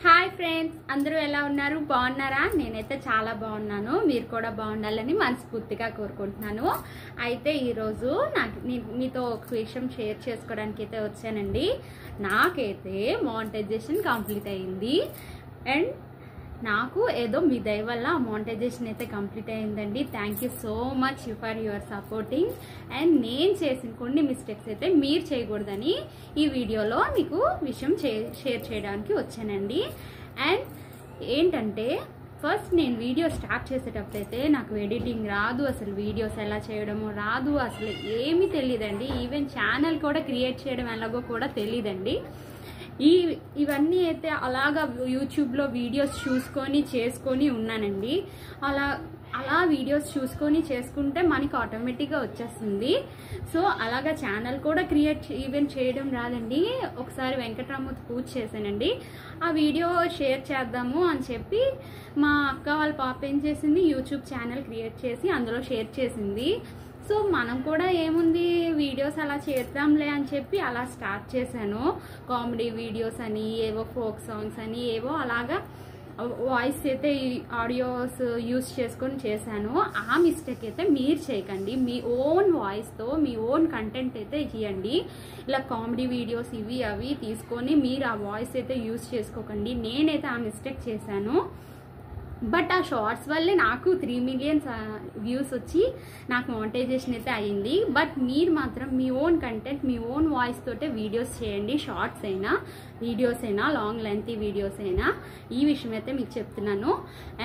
Hi friends, అందరూ ఎలా ఉన్నారు? బాగున్నారా? నేనైతే చాలా బాగున్నాను. మీరు కూడా బాగుండాలని మనస్ఫూర్తిగా కోరుకుంటున్నాను. అయితే ఈరోజు మీతో ఒక విషయం షేర్ చేసుకోవడానికి అయితే వచ్చానండి. నాకైతే మానిటైజేషన్ కంప్లీట్ అయ్యింది అండ్ నాకు ఏదో మీ దయ వల్ల మానిటైజేషన్ అయితే కంప్లీట్ అయ్యిందండి. Thank you so much for your supporting. And నేను చేసిన కొన్ని మిస్టేక్స్ అయితే మీరు చేయకూడదని ఈ వీడియోలో మీకు విషయం షేర్ చేయడానికి వచ్చానండి. అండ్ ఏంటంటే ఫస్ట్ నేను వీడియో స్టార్ట్ చేసేటప్పుడు అయితే నాకు ఎడిటింగ్ రాదు, అసలు వీడియోస్ ఎలా చేయడమో రాదు, అసలు ఏమీ తెలియదండి. ఈవెన్ ఛానల్ కూడా క్రియేట్ చేయడం ఎలాగో కూడా తెలియదండి. ఇవన్నీ అయితే అలాగా యూట్యూబ్లో వీడియోస్ చూసుకొని చేసుకొని ఉన్నానండి. అలా వీడియోస్ చూసుకొని చేసుకుంటే మనకి ఆటోమేటిక్గా వచ్చేస్తుంది. సో అలాగా ఛానల్ కూడా ఈవెన్ చేయడం రాదండి. ఒకసారి వెంకటరామూర్తి పూజ చేశానండి. ఆ వీడియో షేర్ చేద్దాము అని చెప్పి మా అక్క వాళ్ళ పాప ఏం చేసింది, యూట్యూబ్ ఛానల్ క్రియేట్ చేసి అందులో షేర్ చేసింది. సో మనం కూడా ఏముంది వీడియోస్ అలా చేద్దాంలే అని చెప్పి అలా స్టార్ట్ చేశాను. కామెడీ వీడియోస్ అని, ఏవో ఫోక్ సాంగ్స్ అని, ఏవో అలాగా వాయిస్ అయితే ఆడియోస్ యూస్ చేసుకొని చేశాను. ఆ మిస్టేక్ అయితే మీరు చేయకండి. మీ ఓన్ వాయిస్తో మీ ఓన్ కంటెంట్ అయితే ఇవ్వండి. ఇలా కామెడీ వీడియోస్ ఇవి అవి తీసుకొని మీరు ఆ వాయిస్ అయితే యూస్ చేసుకోకండి. నేనైతే ఆ మిస్టేక్ చేశాను. బట్ ఆ షార్ట్స్ వల్లే నాకు 3 మిలియన్స్ వ్యూస్ వచ్చి నాకు మానిటైజేషన్ అయితే అయ్యింది. బట్ మీరు మాత్రం మీ ఓన్ కంటెంట్ మీ ఓన్ వాయిస్ తోటే వీడియోస్ చేయండి. షార్ట్స్ అయినా వీడియోస్ అయినా లాంగ్ లెంతీ వీడియోస్ అయినా, ఈ విషయం అయితే మీకు చెప్తున్నాను.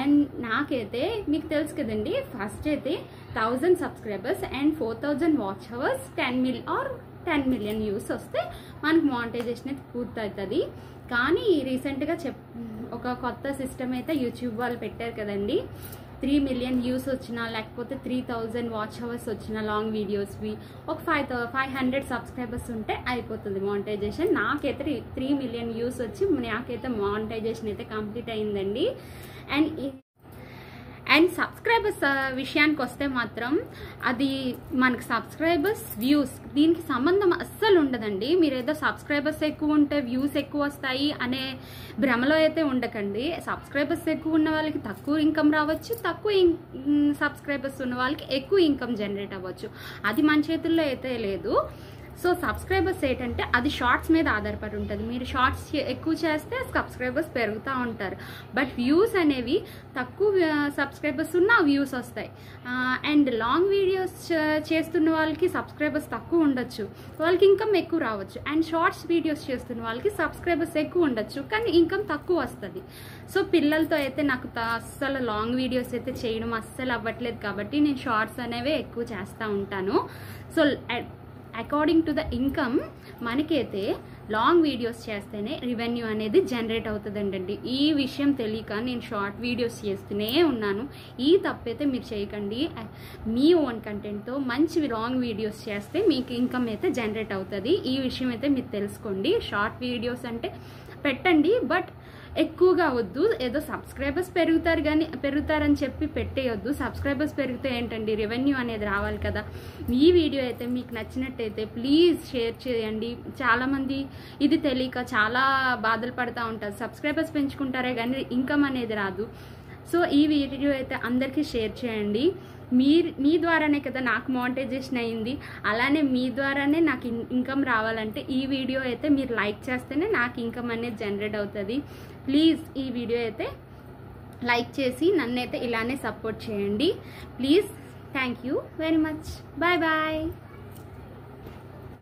అండ్ నాకైతే మీకు తెలుసు కదండి, ఫస్ట్ అయితే 1000 subscribers and 4000 watch hours 10 million views వస్తే మనకు మానిటైజేషన్ అయితే పూర్తవుతుంది. కానీ రీసెంట్గా ఒక కొత్త సిస్టమ్ అయితే యూట్యూబ్ వాళ్ళు పెట్టారు కదండి. 3 మిలియన్ వ్యూస్ వచ్చినా లేకపోతే 3000 వాచ్ అవర్స్ వచ్చిన లాంగ్ వీడియోస్వి ఒక 500 సబ్స్క్రైబర్స్ ఉంటే అయిపోతుంది మానిటైజేషన్. నాకైతే 3 మిలియన్ వ్యూస్ వచ్చి నాకైతే మానిటైజేషన్ అయితే కంప్లీట్ అయిందండి. అండ్ సబ్స్క్రైబర్స్ విషయానికి వస్తే మాత్రం అది మనకి సబ్స్క్రైబర్స్ వ్యూస్ దీనికి సంబంధం అస్సలు ఉండదండి. మీరు ఏదో సబ్స్క్రైబర్స్ ఎక్కువ ఉంటే వ్యూస్ ఎక్కువ వస్తాయి అనే భ్రమలో అయితే ఉండకండి. సబ్స్క్రైబర్స్ ఎక్కువ ఉన్న వాళ్ళకి తక్కువ ఇన్కమ్ రావచ్చు, తక్కువ సబ్స్క్రైబర్స్ ఉన్న వాళ్ళకి ఎక్కువ ఇన్కమ్ జనరేట్ అవ్వచ్చు. అది మన చేతుల్లో అయితే లేదు. సో సబ్స్క్రైబర్స్ ఏంటంటే అది షార్ట్స్ మీద ఆధారపడి ఉంటుంది. మీరు షార్ట్స్ ఎక్కువ చేస్తే సబ్స్క్రైబర్స్ పెరుగుతూ ఉంటారు. బట్ వ్యూస్ అనేవి తక్కువ సబ్స్క్రైబర్స్ ఉన్న వ్యూస్ వస్తాయి. అండ్ లాంగ్ వీడియోస్ చేస్తున్న వాళ్ళకి సబ్స్క్రైబర్స్ తక్కువ ఉండొచ్చు, వాళ్ళకి ఇన్కమ్ ఎక్కువ రావచ్చు. అండ్ షార్ట్స్ వీడియోస్ చేస్తున్న వాళ్ళకి సబ్స్క్రైబర్స్ ఎక్కువ ఉండొచ్చు కానీ ఇన్కమ్ తక్కువ వస్తుంది. సో పిల్లలతో అయితే నాకు అస్సలు లాంగ్ వీడియోస్ అయితే చేయడం అస్సలు అవ్వట్లేదు కాబట్టి నేను షార్ట్స్ అనేవి ఎక్కువ చేస్తూ ఉంటాను. So according to the income మనకైతే లాంగ్ వీడియోస్ చేస్తేనే రెవెన్యూ అనేది జనరేట్ అవుతుందండి. ఈ విషయం తెలియక నేను షార్ట్ వీడియోస్ చేస్తూనే ఉన్నాను. ఈ తప్పైతే మీరు చేయకండి. మీ ఓన్ కంటెంట్తో మంచి లాంగ్ వీడియోస్ చేస్తే మీకు ఇన్కమ్ అయితే జనరేట్ అవుతుంది. ఈ విషయం అయితే మీరు తెలుసుకోండి. షార్ట్ వీడియోస్ అంటే పెట్టండి, బట్ ఎక్కువగా వద్దు. ఏదో సబ్స్క్రైబర్స్ పెరుగుతారని చెప్పి పెట్టేయొద్దు. సబ్స్క్రైబర్స్ పెరిగితే ఏంటండి, రెవెన్యూ అనేది రావాలి కదా. ఈ వీడియో అయితే మీకు నచ్చినట్టయితే ప్లీజ్ షేర్ చేయండి. చాలామంది ఇది తెలియక చాలా బాధలు పడుతూ ఉంటారు. సబ్స్క్రైబర్స్ పెంచుకుంటారే కానీ ఇన్కమ్ అనేది రాదు. సో ఈ వీడియో అయితే అందరికీ షేర్ చేయండి. మీ ద్వారానే కదా నాకు మానిటైజేషన్ అయింది. అలానే మీ ద్వారానే నాకు ఇన్కమ్ రావాలంటే ఈ వీడియో అయితే మీరు లైక్ చేస్తేనే నాకు ఇన్కమ్ అనేది జనరేట్ అవుతుంది. ప్లీజ్ ఈ వీడియో అయితే లైక్ చేసి నన్నైతే ఇలానే సపోర్ట్ చేయండి please. Thank you very much. Bye bye.